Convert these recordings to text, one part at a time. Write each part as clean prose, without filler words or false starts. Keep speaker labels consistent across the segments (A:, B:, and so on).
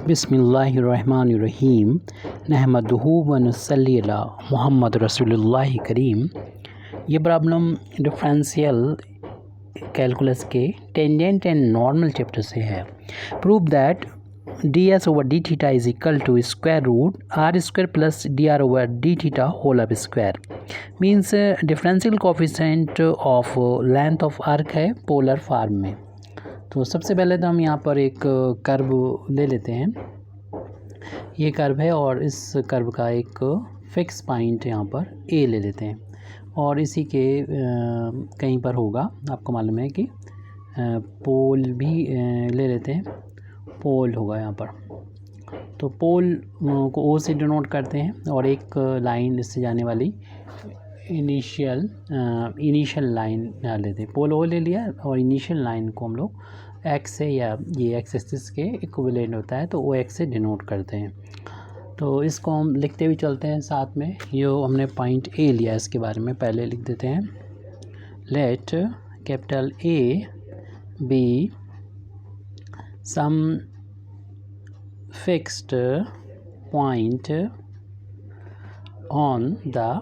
A: बिस्मिल्लाहिर्रहमानिर्रहीम नहमदुहु व नुसल्ली अला मुहम्मद रसूलुल्लाह करीम। ये प्रॉब्लम डिफरेंशियल कैलकुलस के टेंजेंट एंड नॉर्मल चैप्टर से है। Prove that d s over d theta is equal to square root r square plus d r over d theta whole of square. Means differential coefficient of length of arc है polar form में। तो सबसे पहले तो हम यहाँ पर एक कर्व ले लेते हैं। ये कर्व है और इस कर्व का एक फिक्स पॉइंट यहाँ पर ए ले लेते हैं और इसी के कहीं पर होगा, आपको मालूम है कि पोल भी ले लेते हैं, पोल होगा यहाँ पर। तो पोल को ओ से डिनोट करते हैं और एक लाइन इससे जाने वाली इनिशियल लाइन लेते हैं। पोल ओ ले लिया और इनिशियल लाइन को हम लोग एक्स से, या ये एक्स एक्सिस के इक्विवेलेंट होता है तो ओ एक्स से डिनोट करते हैं। तो इसको हम लिखते हुए चलते हैं साथ में। यो हमने पॉइंट ए लिया, इसके बारे में पहले लिख देते हैं। Let capital A be some fixed point on the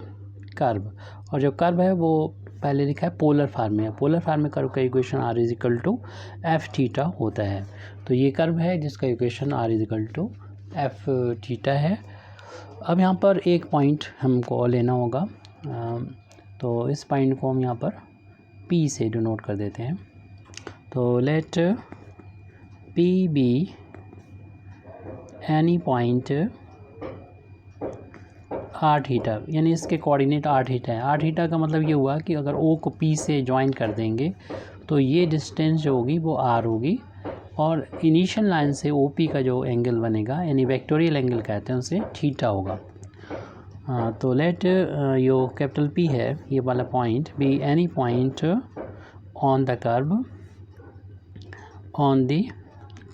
A: curve. और जो कर्व है वो पहले लिखा है पोलर फॉर्म में। पोलर फॉर्म में कर्व का equation r is equal to f theta होता है। तो ये कर्व है जिसका equation r is equal to f theta है। अब यहाँ पर एक पॉइंट हमको लेना होगा, तो इस पॉइंट को हम यहाँ पर पी से डिनोट कर देते हैं। तो let P be any point r theta, यानी इसके कोऑर्डिनेट आर थीटा है। आर थीटा का मतलब ये हुआ कि अगर ओ को पी से ज्वाइन कर देंगे तो ये डिस्टेंस जो होगी वो आर होगी और इनिशियल लाइन से ओ पी का जो एंगल बनेगा, यानी वेक्टोरियल एंगल कहते हैं, उसे थीटा होगा। तो लेट यो कैपिटल पी है ये वाला point B any point on the curve, on the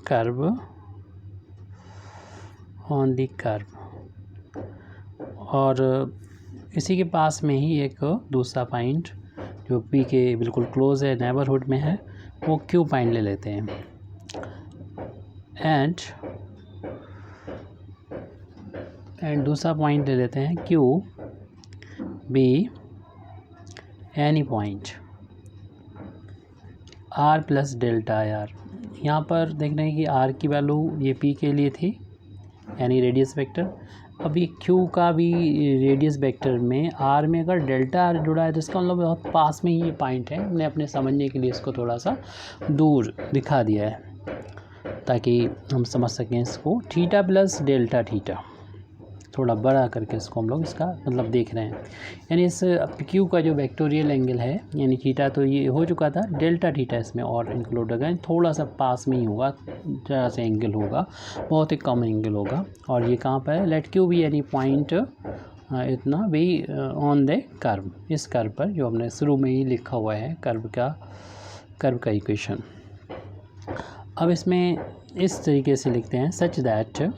A: curve. और इसी के पास में ही एक दूसरा पॉइंट जो पी के बिल्कुल क्लोज है, नेबरहुड में है, वो क्यू पॉइंट ले लेते हैं। एंड दूसरा पॉइंट ले लेते हैं Q be any point r plus delta r. यहाँ पर देख रहे हैं कि आर की वैल्यू ये पी के लिए थी, यानी रेडियस वेक्टर। अभी क्यू का भी रेडियस वेक्टर में आर में अगर डेल्टा आर जुड़ा है तो इसका मतलब बहुत पास में ही ये पॉइंट है। हमने अपने समझने के लिए इसको थोड़ा सा दूर दिखा दिया है ताकि हम समझ सकें इसको। थीटा प्लस डेल्टा थीटा, थोड़ा बड़ा करके इसको हम लोग इसका मतलब देख रहे हैं। यानी इस क्यू का जो वेक्टोरियल एंगल है, यानी थीटा तो ये हो चुका था, डेल्टा थीटा इसमें और इंक्लूड होगा, थोड़ा सा पास में ही होगा, जरा सा एंगल होगा, बहुत ही कम एंगल होगा। और ये कहाँ पर है, लेट क्यू भी यानी पॉइंट इतना भी ऑन द कर्व, इस कर्व पर जो हमने शुरू में ही लिखा हुआ है कर्व का इक्वेशन। अब इसमें इस तरीके से लिखते हैं सच दैट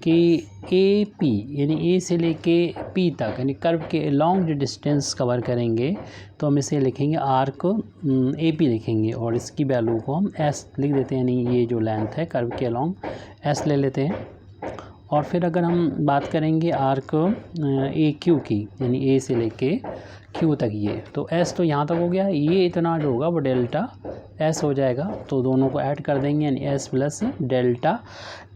A: कि ए पी, यानी ए से लेके पी तक, यानी कर्व के लॉन्ग जो डिस्टेंस कवर करेंगे तो हम इसे लिखेंगे आर को ए पी लिखेंगे और इसकी वैल्यू को हम एस लिख देते हैं, यानी ये जो लेंथ है कर्व के लॉन्ग एस ले लेते हैं। और फिर अगर हम बात करेंगे आर्क ए क्यू की, यानी ए से लेके क्यू तक, ये तो एस तो यहाँ तक हो गया, ये इतना जो होगा वो डेल्टा एस हो जाएगा। तो दोनों को ऐड कर देंगे यानी एस प्लस डेल्टा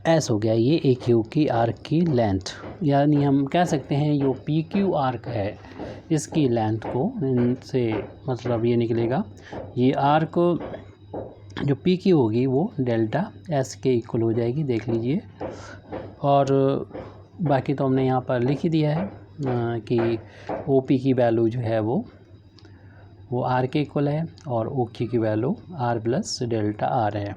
A: एस हो गया। ये ए क्यू की आर्क की लेंथ, यानी हम कह सकते हैं जो पी क्यू आर्क है इसकी लेंथ को इनसे मतलब ये निकलेगा, ये आर्क जो पी क्यू होगी वो डेल्टा एस के इक्वल हो जाएगी, देख लीजिए। और बाकी तो हमने यहाँ पर लिख ही दिया है कि ओ पी की वैल्यू जो है वो आर के इक्वल है और ओ क्यू की value r plus delta r है।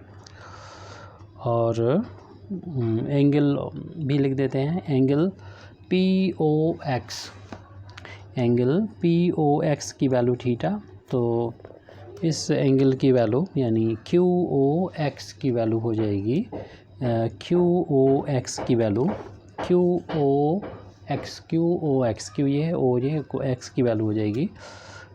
A: और एंगल भी लिख देते हैं, angle P O X, angle P O X की वैल्यू थीटा। तो इस एंगल की वैल्यू यानी क्यू ओ एक्स की वैल्यू हो जाएगी, क्यू ओ एक्स की value Q O X, Q ये है, ओ ये एक्स की वैल्यू हो जाएगी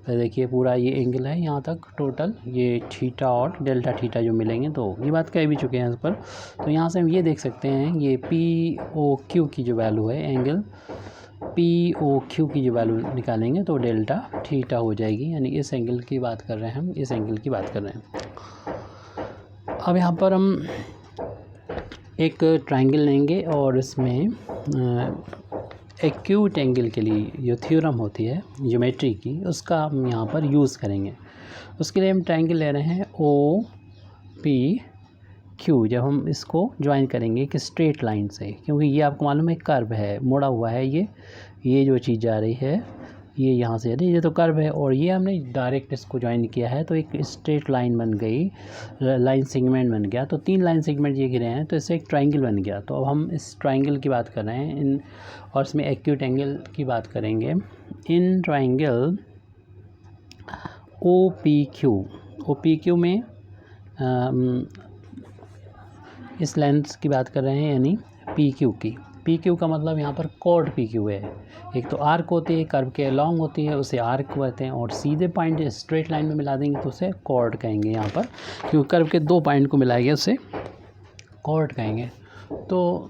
A: तो देखिए पूरा ये एंगल है यहाँ तक टोटल, ये थीटा और डेल्टा थीटा जो मिलेंगे, तो ये बात कह भी चुके हैं इस पर। तो यहाँ से हम ये देख सकते हैं ये POQ की जो वैल्यू है, एंगल POQ की जो वैल्यू निकालेंगे तो डेल्टा थीटा हो जाएगी, यानी इस एंगल की बात कर रहे हैं हम, इस एंगल की बात कर रहे हैं। अब यहाँ पर हम एक ट्रायंगल लेंगे और इसमें एक्यूट एंगल के लिए जो थ्योरम होती है ज्योमेट्री की, उसका हम यहाँ पर यूज़ करेंगे। उसके लिए हम ट्रायंगल ले रहे हैं OPQ। जब हम इसको ज्वाइन करेंगे एक स्ट्रेट लाइन से, क्योंकि ये आपको मालूम है कर्व है, मुड़ा हुआ है, ये जो चीज़ जा रही है ये यहाँ से, ये तो कर्व है, और ये हमने डायरेक्ट इसको ज्वाइन किया है तो एक स्ट्रेट लाइन बन गई, लाइन सेगमेंट बन गया। तो 3 लाइन सेगमेंट ये गिरे हैं तो इससे एक ट्रायंगल बन गया। तो अब हम इस ट्रायंगल की बात कर रहे हैं और इसमें एक्यूट एंगल की बात करेंगे। इन ट्रायंगल OPQ में इस लेंथ की बात कर रहे हैं, यानी PQ की। PQ का मतलब यहाँ पर कॉर्ड PQ है। एक तो आर्क होती है, कर्व के लॉन्ग होती है, उसे आर्क कहते हैं, और सीधे पॉइंट स्ट्रेट लाइन में मिला देंगे तो उसे कॉर्ड कहेंगे यहाँ पर, क्योंकि कर्व के 2 पॉइंट को मिलाएंगे उसे कॉर्ड कहेंगे। तो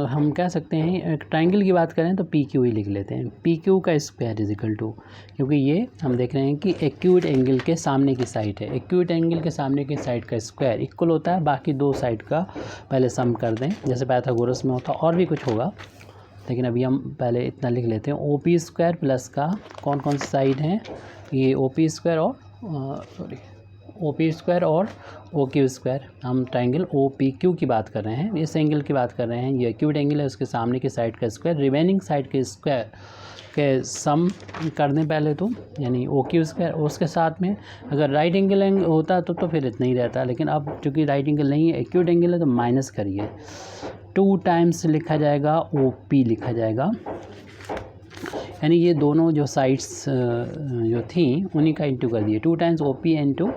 A: हम कह सकते हैं एक ट्रायंगल की बात करें तो PQ ही लिख लेते हैं। PQ का स्क्वायर इज इक्वल टू, क्योंकि ये हम देख रहे हैं कि एक्यूट एंगल के सामने की साइड है, एक्यूट एंगल के सामने की साइड का स्क्वायर इक्वल होता है बाकी 2 साइड का, पहले सम कर दें जैसे पाइथागोरस में होता, और भी कुछ होगा लेकिन अभी हम पहले इतना लिख लेते हैं। OP² प्लस का कौन कौन सी साइड हैं, ये OP² और OQ²। हम ट्रायंगल OPQ की बात कर रहे हैं, इस एंगल की बात कर रहे हैं, ये एक्यूट एंगल है, उसके सामने की साइड का स्क्वायर, रिमेनिंग साइड के स्क्वायर के सम कर दें पहले तो, यानी OQ²। उसके साथ में अगर राइट एंगल होता तो फिर इतना ही रहता, लेकिन अब चूँकि राइट एंगल नहीं है, एक्यूट एंगल है, तो माइनस करिए, 2 टाइम्स लिखा जाएगा OP लिखा जाएगा, यानी ये दोनों जो साइड्स जो थी उन्हीं का इंटू कर दिए, 2 टाइम्स OP इंटू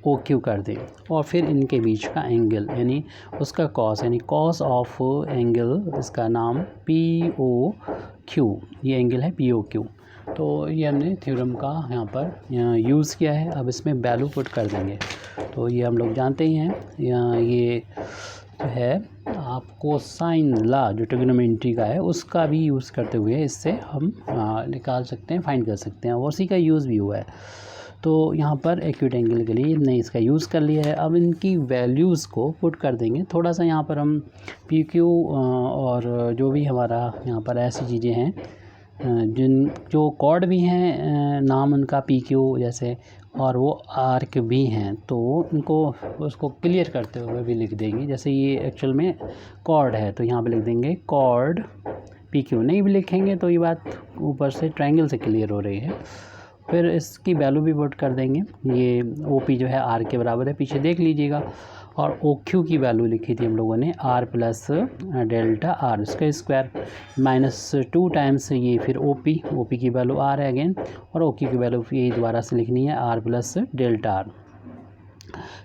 A: OQ कर दें, और फिर इनके बीच का एंगल यानी उसका कॉस, यानी कॉस ऑफ एंगल, इसका नाम POQ, ये एंगल है POQ। तो ये हमने थ्योरम का यहाँ पर यूज़ किया है। अब इसमें वैल्यू पुट कर देंगे, तो ये हम लोग जानते ही हैं, ये है आपको साइन ला जो ट्रिग्नोमेट्री का है उसका भी यूज़ करते हुए इससे हम निकाल सकते हैं, फाइंड कर सकते हैं, और उसी का यूज़ भी हुआ है। तो यहाँ पर एक्यूट एंगल के लिए हमने इसका यूज़ कर लिया है। अब इनकी वैल्यूज़ को पुट कर देंगे। थोड़ा सा यहाँ पर हम PQ और जो भी हमारा यहाँ पर ऐसी चीज़ें हैं जो कॉर्ड भी हैं, नाम उनका PQ जैसे, और वो आर्क भी हैं, तो उनको उसको क्लियर करते हुए भी लिख देंगे। जैसे ये एक्चुअल में कॉर्ड है तो यहाँ पे लिख देंगे कॉर्ड PQ, नहीं भी लिखेंगे तो ये बात ऊपर से ट्रायंगल से क्लियर हो रही है। फिर इसकी वैल्यू भी पुट कर देंगे, ये OP जो है R के बराबर है, पीछे देख लीजिएगा, और OQ की वैल्यू लिखी थी हम लोगों ने R प्लस डेल्टा R, इसका स्क्वायर माइनस 2 टाइम्स ये फिर OP की वैल्यू R है अगेन, और OQ की वैल्यू यही दोबारा से लिखनी है R प्लस डेल्टा R।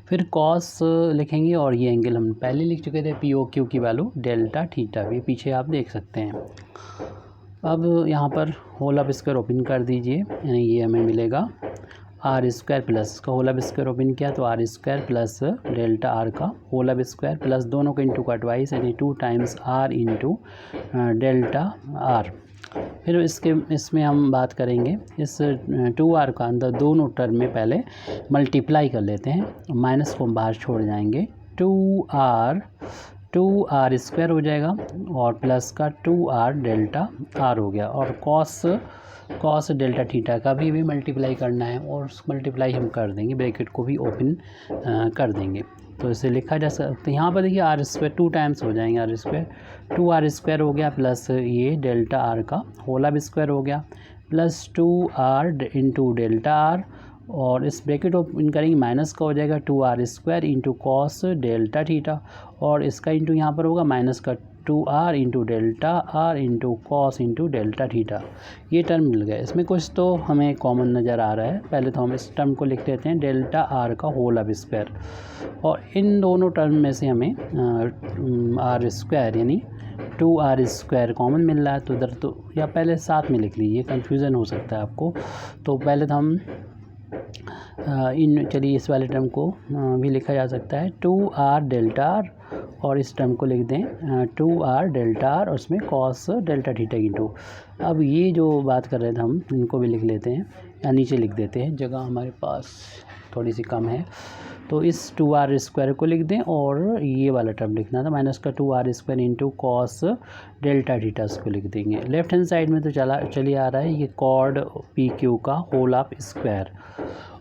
A: फिर कॉस लिखेंगे, और ये एंगल हम पहले लिख चुके थे POQ की वैल्यू डेल्टा थीटा, भी पीछे आप देख सकते हैं। अब यहाँ पर होल ऑफ स्क्वायर ओपन कर दीजिए, यानी ये हमें मिलेगा R² प्लस, इसका होल ऑफ स्क्वायर ओपन किया तो R² प्लस डेल्टा R का होल ऑफ स्क्वायर प्लस दोनों का इंटू का ट्वाइस, यानी 2 times R into delta R। फिर इसमें हम बात करेंगे इस 2R का अंदर दोनों टर्म में पहले मल्टीप्लाई कर लेते हैं, माइनस को हम बाहर छोड़ जाएंगे, 2R² हो जाएगा, और प्लस का 2R डेल्टा R हो गया, और कॉस डेल्टा थीटा का भी मल्टीप्लाई करना है, और उस मल्टीप्लाई हम कर देंगे, ब्रैकेट को भी ओपन कर देंगे। तो इसे लिखा जा सकता है, यहाँ पर देखिए R² 2 टाइम्स हो जाएंगे, R² 2R² हो गया, प्लस ये डेल्टा R का होल ऑफ स्क्वायर हो गया, plus 2R into delta R, और इस ब्रैकेट ओपन करेंगे, माइनस का हो जाएगा 2R² into cos delta theta, और इसका इंटू यहाँ पर होगा माइनस का 2R into delta R into cos into delta theta. ये टर्म मिल गया। इसमें कुछ तो हमें कॉमन नज़र आ रहा है, पहले तो हम इस टर्म को लिख लेते हैं डेल्टा R का होल ऑफ स्क्वायर, और इन दोनों टर्म में से हमें R² यानी 2R² कॉमन मिल रहा है, तो इधर तो या पहले साथ में लिख लीजिए, कन्फ्यूज़न हो सकता है आपको। तो पहले तो हम इन चलिए इस वाले टर्म को भी लिखा जा सकता है 2r डेल्टा r, और इस टर्म को लिख दें 2r डेल्टा r और उसमें cos डेल्टा थीटा इंटू। अब ये जो बात कर रहे थे हम, इनको भी लिख लेते हैं या नीचे लिख देते हैं, जगह हमारे पास थोड़ी सी कम है। तो इस 2r स्क्वायर को लिख दें और ये वाला टर्म लिखना था माइनस का 2r square into cos delta theta, इसको लिख देंगे। लेफ्ट हैंड साइड में तो चलिए आ रहा है ये कॉड पी क्यू का होल ऑफ स्क्वायर,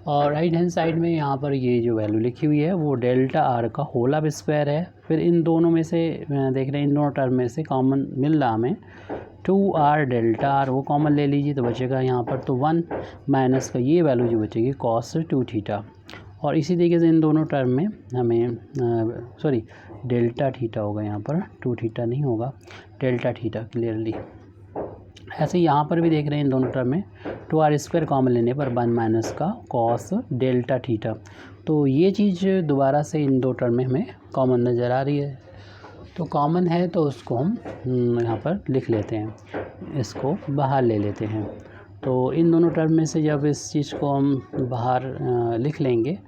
A: और राइट हैंड साइड में यहाँ पर ये जो वैल्यू लिखी हुई है वो डेल्टा आर का होल ऑफ स्क्वायर है। फिर इन दोनों में से देख रहे हैं, इन दोनों टर्म में से कॉमन मिल रहा हमें 2r डेल्टा आर, वो कॉमन ले लीजिए तो बचेगा यहाँ पर तो 1 माइनस का ये वैल्यू जो बचेगी कॉस 2 थीटा। और इसी तरीके से इन दोनों टर्म में हमें सॉरी डेल्टा थीटा होगा यहाँ पर, 2 थीटा नहीं होगा, डेल्टा थीटा क्लियरली। ऐसे ही यहाँ पर भी देख रहे हैं इन दोनों टर्म में 2r स्क्वायर कॉमन लेने पर 1 माइनस का कॉस डेल्टा थीटा। तो ये चीज़ दोबारा से इन दो टर्म में हमें कॉमन नज़र आ रही है, तो कॉमन है तो उसको हम यहाँ पर लिख लेते हैं, इसको बाहर ले लेते हैं। तो इन दोनों टर्म में से जब इस चीज़ को हम बाहर लिख लेंगे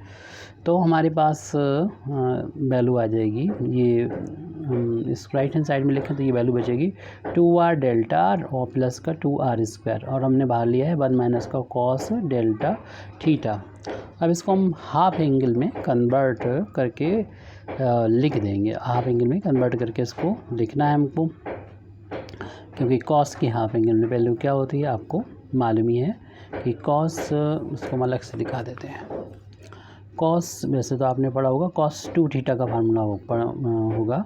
A: तो हमारे पास वैल्यू आ जाएगी, ये इस राइट हैंड साइड में लिखें तो ये वैल्यू बचेगी 2r डेल्टा आर और प्लस का 2r स्क्वायर, और हमने बाहर लिया है 1 माइनस का कॉस डेल्टा थीटा। अब इसको हम हाफ एंगल में कन्वर्ट करके लिख देंगे, हाफ एंगल में कन्वर्ट करके इसको लिखना है हमको, क्योंकि कॉस की हाफ एंगल में वैल्यू क्या होती है आपको मालूम ही है कि कॉस, उसको हम अलग से दिखा देते हैं। कॉस वैसे तो आपने पढ़ा होगा, कॉस 2 थीटा का फार्मूला होगा,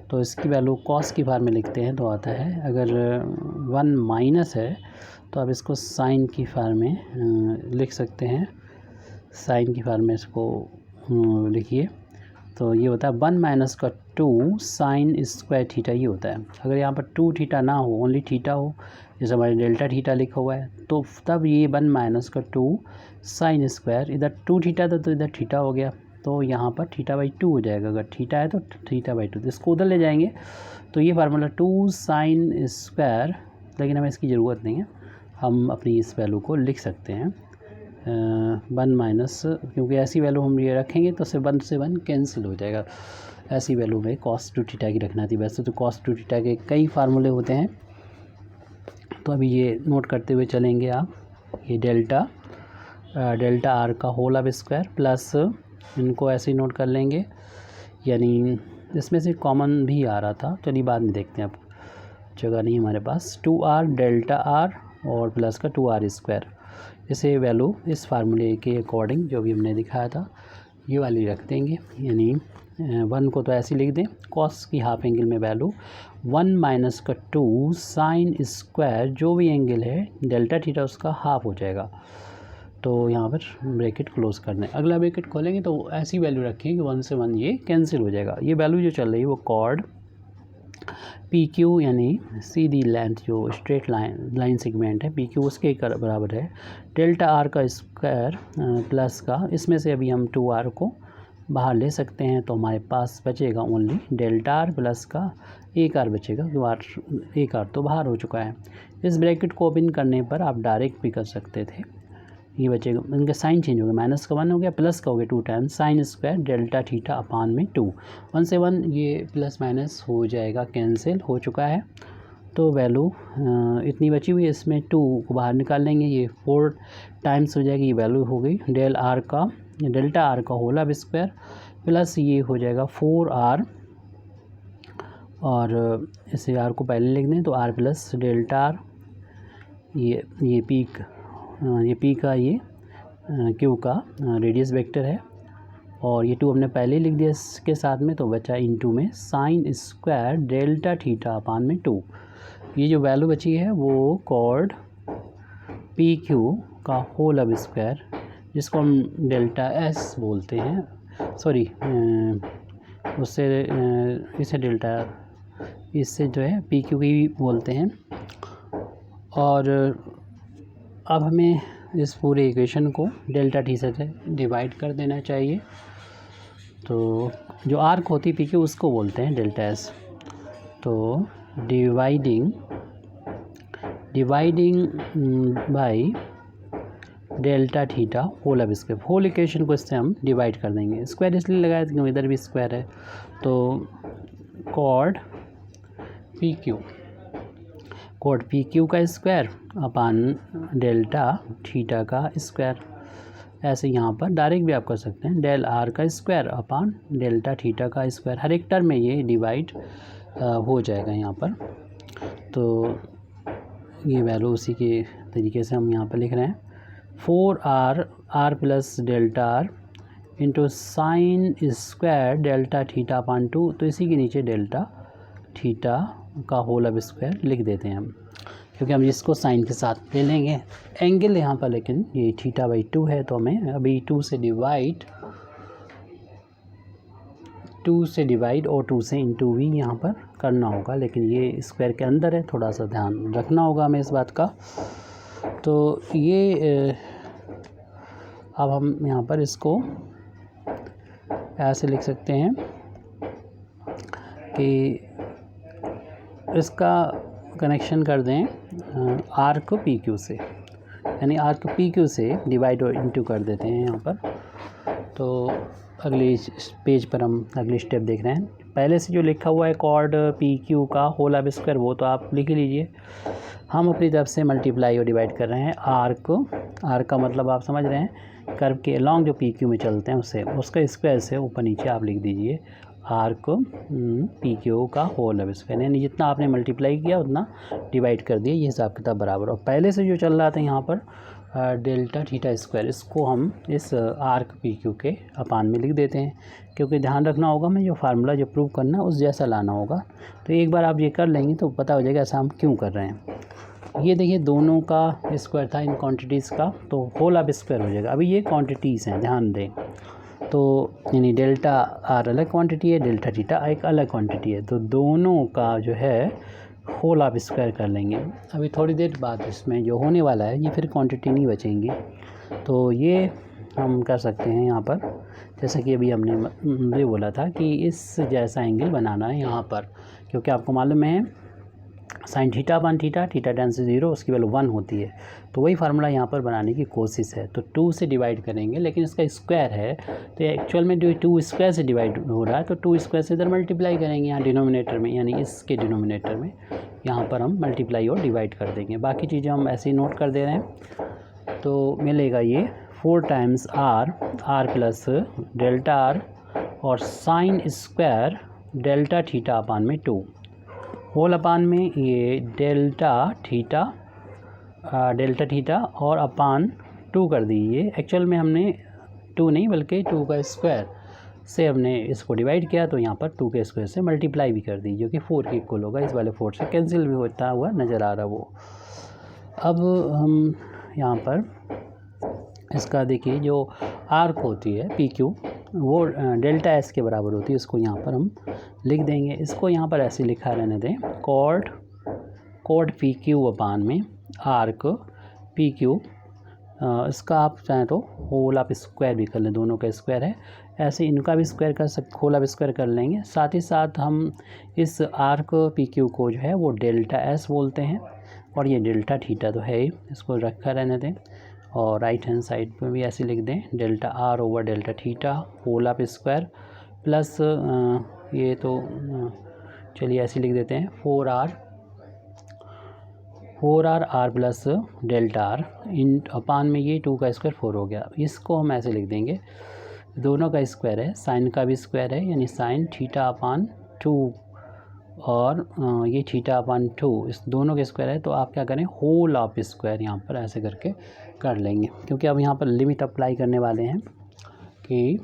A: तो इसकी वैल्यू कॉस की फार्म में लिखते हैं तो आता है, अगर 1 माइनस है तो आप इसको साइन की फार्म में लिख सकते हैं, साइन की फार्म में इसको लिखिए तो ये होता है 1 माइनस का 2 साइन स्क्वायर थीटा, ये होता है। अगर यहाँ पर 2 थीटा ना हो, ओनली थीटा हो, जैसे हमारे डेल्टा थीटा लिखा हुआ है, तो तब ये 1 माइनस का 2 साइन स्क्वायर, इधर 2 थीटा था तो इधर थीटा हो गया, तो यहाँ पर थीटा बाई 2 हो जाएगा, अगर थीटा है तो थीटा बाई 2, तो इसको उधर ले जाएंगे तो ये फार्मूला 2 साइन स्क्वायर, लेकिन हमें इसकी ज़रूरत नहीं है, हम अपनी इस वैल्यू को लिख सकते हैं 1 माइनस, क्योंकि ऐसी वैल्यू हम ये रखेंगे तो सिर्फ 1 से 1 कैंसिल हो जाएगा, ऐसी वैल्यू में cos 2 थीटा की रखना थी। वैसे तो cos 2 थीटा के कई फार्मूले होते हैं, तो अभी ये नोट करते हुए चलेंगे आप, ये डेल्टा आर का होल ऑफ स्क्वायर प्लस, इनको ऐसे ही नोट कर लेंगे, यानी इसमें से कॉमन भी आ रहा था, चलिए बाद में देखते हैं, अब जगह नहीं हमारे पास, 2r डेल्टा आर और प्लस का 2r स्क्वायर, इसे वैल्यू इस फार्मूले के अकॉर्डिंग जो भी हमने दिखाया था ये वाली रख देंगे, यानी 1 को तो ऐसे लिख दें, कॉस की हाफ एंगल में वैल्यू 1 माइनस का 2 साइन स्क्वायर, जो भी एंगल है डेल्टा थीटा उसका हाफ हो जाएगा, तो यहाँ पर ब्रैकेट क्लोज कर दें। अगला ब्रैकेट खोलेंगे तो ऐसी वैल्यू रखें कि 1 से 1 ये कैंसिल हो जाएगा। ये वैल्यू जो चल रही है वो कॉर्ड पी क्यू, यानी सीधी लेंथ जो स्ट्रेट लाइन सेगमेंट है पी क्यू, उसके बराबर है डेल्टा आर का स्क्वायर प्लस का, इसमें से अभी हम 2r को बाहर ले सकते हैं, तो हमारे पास बचेगा ओनली डेल्टा आर प्लस का एक आर बचेगा, एक आर तो बाहर हो चुका है। इस ब्रैकेट को ओपन करने पर आप डायरेक्ट भी कर सकते थे, ये बचेगा, इनका साइन चेंज हो गया, माइनस का 1 हो गया, प्लस का हो गया 2 times sign square delta theta upon में 2, 1 से 1 ये प्लस माइनस हो जाएगा, कैंसिल हो चुका है, तो वैल्यू इतनी बची हुई है, इसमें 2 को बाहर निकाल लेंगे, ये 4 टाइम्स हो जाएगी, ये वैल्यू हो गई डेल्टा आर का होल ऑफ स्क्वायर प्लस ये हो जाएगा 4r, और इसे r को पहले लिख दें तो r प्लस डेल्टा आर, ये पी का ये क्यू का रेडियस वेक्टर है, और ये 2 हमने पहले ही लिख दिया इसके साथ में, तो बचा इनटू में sign square delta theta upon में 2, ये जो वैल्यू बची है वो कॉर्ड पी क्यू का होल ऑफ स्क्वायर, जिसको हम डेल्टा एस बोलते हैं, सॉरी उससे इसे डेल्टा, इससे जो है पी क्यू भी बोलते हैं। और अब हमें इस पूरे इक्वेशन को डेल्टा टी से डिवाइड कर देना चाहिए, तो जो आर्क होती है पी क्यू उसको बोलते हैं डेल्टा एस, तो dividing by delta theta whole of square. Whole equation को इससे हम डिवाइड कर देंगे। स्क्वायर इसलिए लगाया क्योंकि इधर भी स्क्वायर है, तो कॉड पी क्यू का स्क्वायर अपान डेल्टा थीटा का स्क्वायर। ऐसे यहाँ पर डायरेक्ट भी आप कर सकते हैं, डेल आर का स्क्वायर अपान डेल्टा थीटा का स्क्वायर। हर एक टर्म में ये डिवाइड हो जाएगा यहाँ पर। तो ये वैल्यू उसी के तरीके से हम यहाँ पर लिख रहे हैं, 4r plus delta are into sine square delta theta अपान 2। तो इसी के नीचे डेल्टा थीटा का होल अब स्क्वायर लिख देते हैं हम, क्योंकि हम इसको साइन के साथ ले लेंगे एंगल यहाँ पर, लेकिन ये थीटा बाई 2 है तो हमें अभी 2 से डिवाइड और 2 से इंटू भी यहाँ पर करना होगा, लेकिन ये स्क्वायर के अंदर है, थोड़ा सा ध्यान रखना होगा हमें इस बात का। तो ये अब हम यहाँ पर इसको ऐसे लिख सकते हैं कि इसका कनेक्शन कर दें आर को पी क्यू से, यानी आर को पी क्यू से डिवाइड और इंटू कर देते हैं यहाँ पर। तो अगले पेज पर हम अगली स्टेप देख रहे हैं। पहले से जो लिखा हुआ है कॉड पी क्यू का होल अब स्क्वायर, वो तो आप लिख लीजिए। हम अपनी तरफ से मल्टीप्लाई और डिवाइड कर रहे हैं आर को। आर का मतलब आप समझ रहे हैं, कर्व के अलॉन्ग जो पी क्यू में चलते हैं उससे, उसका स्क्वायर से ऊपर नीचे आप लिख दीजिए आर को पी क्यू का होल अब स्क्वायर, यानी जितना आपने मल्टीप्लाई किया उतना डिवाइड कर दिया, ये हिसाब किताब बराबर। और पहले से जो चल रहा था यहाँ पर डेल्टा थीटा स्क्वायर, इसको हम इस आर्क पी क्यू के अपान में लिख देते हैं, क्योंकि ध्यान रखना होगा हमें जो फार्मूला जो प्रूव करना उस जैसा लाना होगा। तो एक बार आप ये कर लेंगे तो पता हो जाएगा ऐसा हम क्यों कर रहे हैं। ये देखिए दोनों का स्क्वायर था इन क्वांटिटीज़ का, तो होल अब स्क्वायर हो जाएगा। अभी ये क्वांटिटीज़ हैं, ध्यान दें। तो यानी डेल्टा आर अलग क्वांटिटी है, डेल्टा थीटा एक अलग क्वांटिटी है, तो दोनों का जो है होल आप स्क्वायर कर लेंगे। अभी थोड़ी देर बाद इसमें जो होने वाला है ये फिर क्वांटिटी नहीं बचेंगी, तो ये हम कर सकते हैं यहाँ पर। जैसा कि अभी हमने बोला था कि इस जैसा एंगल बनाना है यहाँ पर, क्योंकि आपको मालूम है sine theta upon theta, theta tends to 0, उसकी वैल्यू 1 होती है। तो वही फार्मूला यहाँ पर बनाने की कोशिश है। तो 2 से डिवाइड करेंगे, लेकिन इसका स्क्वायर है तो एक्चुअल में जो 2 स्क्वायर से डिवाइड हो रहा है, तो 2 स्क्वायर से इधर मल्टीप्लाई करेंगे यहाँ डिनोमिनेटर में, यानी इसके डिनोमिनेटर में यहाँ पर हम मल्टीप्लाई और डिवाइड कर देंगे। बाकी चीज़ें हम ऐसे ही नोट कर दे रहे हैं। तो मिलेगा ये 4 times R plus delta R और sine square delta theta upon में 2 होल अपान में ये डेल्टा थीटा और अपान 2 कर दीजिए। एक्चुअल में हमने 2 नहीं बल्कि 2 का स्क्वायर से हमने इसको डिवाइड किया, तो यहाँ पर 2 के स्क्वायर से मल्टीप्लाई भी कर दीजिए, जो कि 4 के इक्वल होगा। इस वाले 4 से कैंसिल भी होता हुआ नज़र आ रहा वो। अब हम यहाँ पर इसका देखिए जो आर्क होती है पी क्यू, वो डेल्टा एस के बराबर होती है, इसको यहाँ पर हम लिख देंगे। इसको यहाँ पर ऐसे लिखा रहने दें, कॉड पी क्यू अपान में आर्क पी क्यू। इसका आप चाहें तो होल आप स्क्वायर भी कर लें, दोनों का स्क्वायर है, ऐसे इनका भी स्क्वायर कर सकते, होल आप स्क्वायर कर लेंगे। साथ ही साथ हम इस आर्क पी क्यू को जो है वो डेल्टा एस बोलते हैं, और ये डेल्टा थीटा तो है ही, इसको रखा रहने दें। और राइट हैंड साइड पे भी ऐसे लिख दें, delta R over delta theta whole of square plus ये तो चलिए ऐसे लिख देते हैं 4r R plus delta R in upon में ये 2 का स्क्वायर 4 हो गया। इसको हम ऐसे लिख देंगे, दोनों का स्क्वायर है, साइन का भी स्क्वायर है, यानी साइन थीटा अपान 2 और ये थीटा अपान 2, इस दोनों के स्क्वायर है। तो आप क्या करें, होल ऑफ स्क्वायर यहाँ पर ऐसे करके कर लेंगे, क्योंकि अब यहाँ पर लिमिट अप्लाई करने वाले हैं कि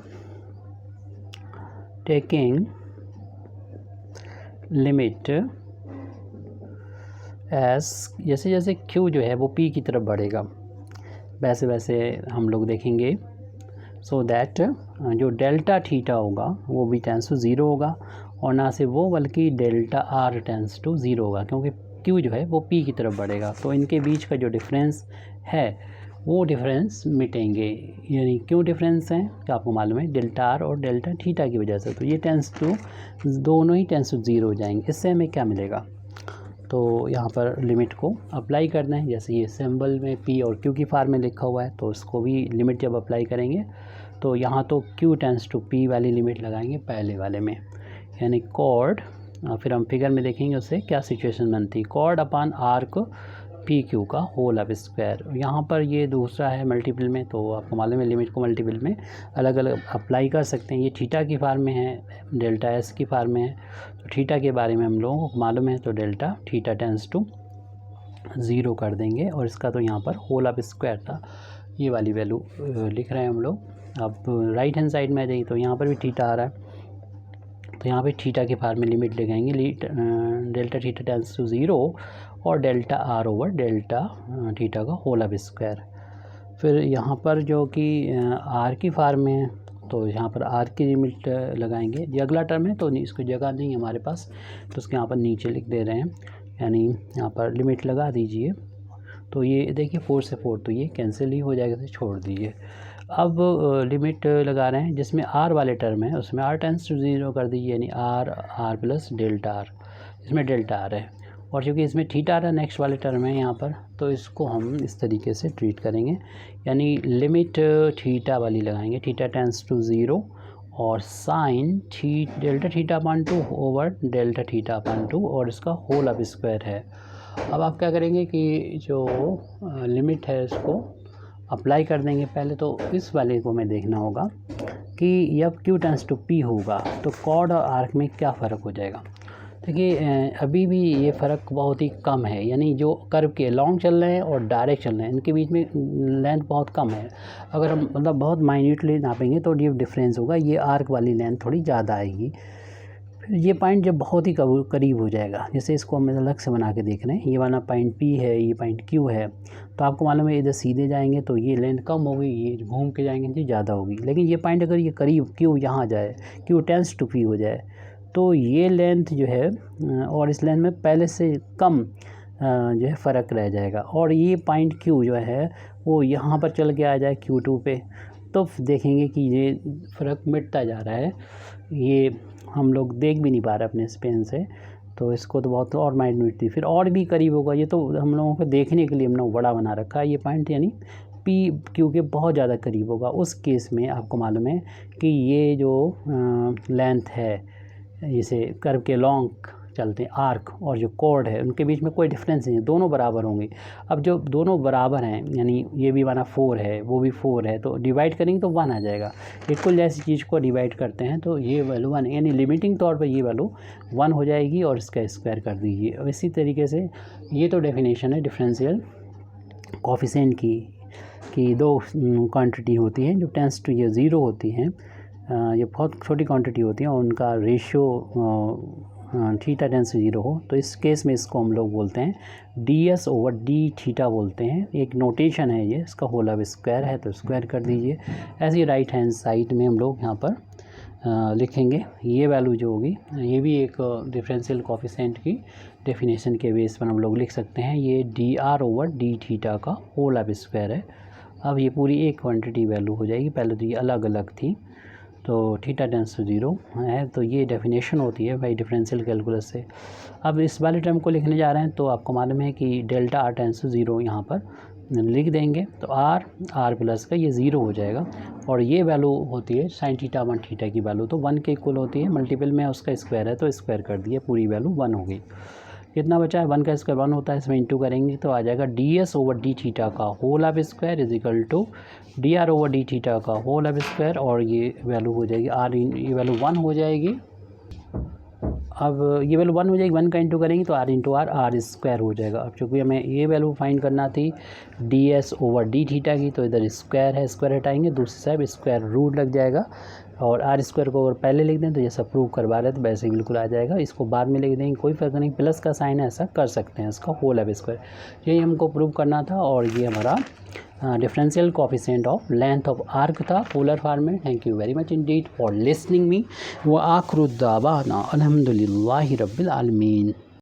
A: टेकिंग लिमिट एस, जैसे जैसे क्यू जो है वो पी की तरफ बढ़ेगा वैसे वैसे हम लोग देखेंगे, सो दैट जो डेल्टा थीटा होगा वो भी टेंस टू 0 होगा, और ना से वो बल्कि डेल्टा आर टेंस टू 0 होगा, क्योंकि क्यू जो है वो पी की तरफ बढ़ेगा। तो इनके बीच का जो डिफरेंस है वो डिफरेंस मिटेंगे। यानी क्यों डिफरेंस हैं कि आपको मालूम है डेल्टा आर और डेल्टा थीटा की वजह से, तो ये टेंस टू दोनों ही टेंस टू 0 हो जाएंगे। इससे हमें क्या मिलेगा, तो यहाँ पर लिमिट को अप्लाई करना है। जैसे ये सिंबल में P और Q की फॉर्म में लिखा हुआ है, तो इसको भी लिमिट जब अप्लाई करेंगे तो यहाँ तो Q टेंस टू P वाली लिमिट लगाएंगे पहले वाले में, यानी कॉर्ड, फिर हम फिगर में देखेंगे उससे क्या सिचुएशन बनती है। Chord upon arc P Q का होल अब स्क्वायर, यहाँ पर ये दूसरा है मल्टीपल में, तो आपको मालूम है लिमिट को मल्टीपल में अलग अलग अप्लाई कर सकते हैं। ये थीटा की फॉर्म में है, डेल्टा एस की फॉर्म में है, तो थीटा के बारे में हम लोगों को मालूम है, तो डेल्टा थीटा टेंस टू 0 कर देंगे, और इसका तो यहाँ पर होल अब स्क्वायर था, ये वाली वैल्यू लिख रहे हैं हम लोग। अब राइट हैंड साइड में आ जाइए तो यहाँ पर भी थीटा आ रहा है, तो यहाँ पे थीटा के फॉर्म में लिमिट लगाएंगे, डेल्टा थीटा टेंस टू 0 और delta R over delta theta का होल अब स्क्वायर। फिर यहाँ पर जो कि आर की फॉर्म में है, तो यहाँ पर आर की लिमिट लगाएंगे। ये अगला टर्म है तो इसको जगह नहीं है हमारे पास, तो उसके यहाँ पर नीचे लिख दे रहे हैं, यानी यहाँ पर लिमिट लगा दीजिए। तो ये देखिए 4 से 4 तो ये कैंसिल ही हो जाएगा, तो छोड़ दीजिए। अब लिमिट लगा रहे हैं जिसमें आर वाले टर्म है, उसमें आर टेंस टू 0 कर दीजिए, यानी आर प्लस डेल्टा आर, इसमें डेल्टा आर है, और क्योंकि इसमें थीटा आर नेक्स्ट वाले टर्म है यहाँ पर, तो इसको हम इस तरीके से ट्रीट करेंगे, यानी लिमिट थीटा वाली लगाएंगे, थीटा टेंस टू 0 और sine delta theta upon 2 over delta theta upon 2, और इसका होल अब स्क्वायर है। अब आप क्या करेंगे कि जो लिमिट है इसको अप्लाई कर देंगे। पहले तो इस वाले को हमें देखना होगा कि जब Q टेंस टू P होगा तो कॉर्ड और आर्क में क्या फ़र्क हो जाएगा। देखिए अभी भी ये फ़र्क बहुत ही कम है, यानी जो कर्व के लॉन्ग चल रहे हैं और डायरेक्ट चल रहे हैं इनके बीच में लेंथ बहुत कम है। अगर हम मतलब बहुत माइन्यूटली नापेंगे तो ये डिफरेंस होगा, ये आर्क वाली लेंथ थोड़ी ज़्यादा आएगी। फिर ये पॉइंट जब बहुत ही करीब हो जाएगा, जैसे इसको हम अलग से बना के देख रहे हैं, ये वाला पॉइंट P है, ये पॉइंट Q है, तो आपको मालूम है इधर सीधे जाएंगे तो ये लेंथ कम होगी, ये घूम के जाएंगे तो ज़्यादा होगी। लेकिन ये पॉइंट अगर ये करीब Q यहाँ जाए, Q टेंस टू P हो जाए, तो ये लेंथ जो है और इस लेंथ में पहले से कम जो है फ़र्क रह जाएगा, और ये पॉइंट Q जो है वो यहाँ पर चल के आ जाए Q2 पे, तो देखेंगे कि ये फ़र्क मिटता जा रहा है, ये हम लोग देख भी नहीं पा रहे अपने पेन से, तो इसको तो बहुत और माइन्यूट थी, फिर और भी करीब होगा। ये तो हम लोगों को देखने के लिए हमने बड़ा बना रखा है ये पॉइंट, यानी P Q के बहुत ज़्यादा करीब होगा। उस केस में आपको मालूम है कि ये जो लेंथ है, जैसे कर्व के लॉन्ग चलते हैं आर्क और जो कॉर्ड है उनके बीच में कोई डिफरेंस नहीं है, दोनों बराबर होंगे। अब जो दोनों बराबर हैं, यानी ये भी माना 4 है वो भी 4 है, तो डिवाइड करेंगे तो 1 आ जाएगा। बिल्कुल जैसी चीज़ को डिवाइड करते हैं तो ये वैल्यू 1, यानी लिमिटिंग तौर पर ये वैल्यू 1 हो जाएगी, और इसका स्क्वायर कर दीजिए। और इसी तरीके से ये तो डेफिनेशन है डिफरेंशियल कोफिशिएंट की, कि दो क्वांटिटी होती हैं जो टेंस टू ये 0 होती हैं, ये बहुत छोटी क्वांटिटी होती है और उनका रेशियो थीटा टेंस टू 0 हो, तो इस केस में इसको हम लोग बोलते हैं ds ओवर d थीटा बोलते हैं। एक नोटेशन है ये, इसका होल अब स्क्वायर है तो स्क्वायर कर दीजिए। ऐसे ही राइट हैंड साइड में हम लोग यहाँ पर लिखेंगे ये वैल्यू जो होगी, ये भी एक डिफरेंशियल कोफिशिएंट की डेफिनेशन के बेस पर हम लोग लिख सकते हैं, ये dr ओवर d थीटा का होल अब स्क्वायर है। अब ये पूरी एक क्वांटिटी वैल्यू हो जाएगी, पहले तो ये अलग अलग थी, तो थीटा टेंस टू 0 है, तो ये डेफिनेशन होती है भाई डिफरेंशियल कैलकुलस से। अब इस वाले टर्म को लिखने जा रहे हैं तो आपको मालूम है कि डेल्टा आर टेंस टू 0 यहाँ पर लिख देंगे, तो आर प्लस का ये 0 हो जाएगा, और ये वैल्यू होती है साइन थीटा 1 थीटा की वैल्यू, तो 1 के इक्वल होती है, मल्टीपल में उसका स्क्वायर है तो स्क्वायर कर दिए, पूरी वैल्यू 1 हो गई। कितना बचा है, 1 का स्क्वायर 1 होता है, इसमें इंटू करेंगे तो आ जाएगा ds ओवर d थीटा का whole of square is equal to dr over d theta का होल अब स्क्वायर, और ये वैल्यू हो जाएगी ये वैल्यू 1 हो जाएगी। अब ये वैल्यू 1 हो जाएगी, 1 का इंटू करेंगे तो r इंटू आर स्क्वायर हो जाएगा। अब चूँकि हमें ये वैल्यू फाइंड करना थी ds ओवर d थीटा की, तो इधर स्क्वायर है, स्क्वायर हटाएंगे, दूसरी साइड स्क्वायर रूट लग जाएगा, और आर स्क्वायर को अगर पहले लिख दें तो जैसा प्रूव करवा रहे तो वैसे ही बिल्कुल आ जाएगा। इसको बाद में लिख देंगे, कोई फ़र्क नहीं, प्लस का साइन है, ऐसा कर सकते हैं, इसका होल अब स्क्वायर, यही हमको प्रूव करना था। और ये हमारा differential coefficient of length of arc था पोलर फॉर्म में। Thank you very much Indeed for listening me व आखिरु दावाना अल्हम्दुलिल्लाहि रब्बिल आलमीन।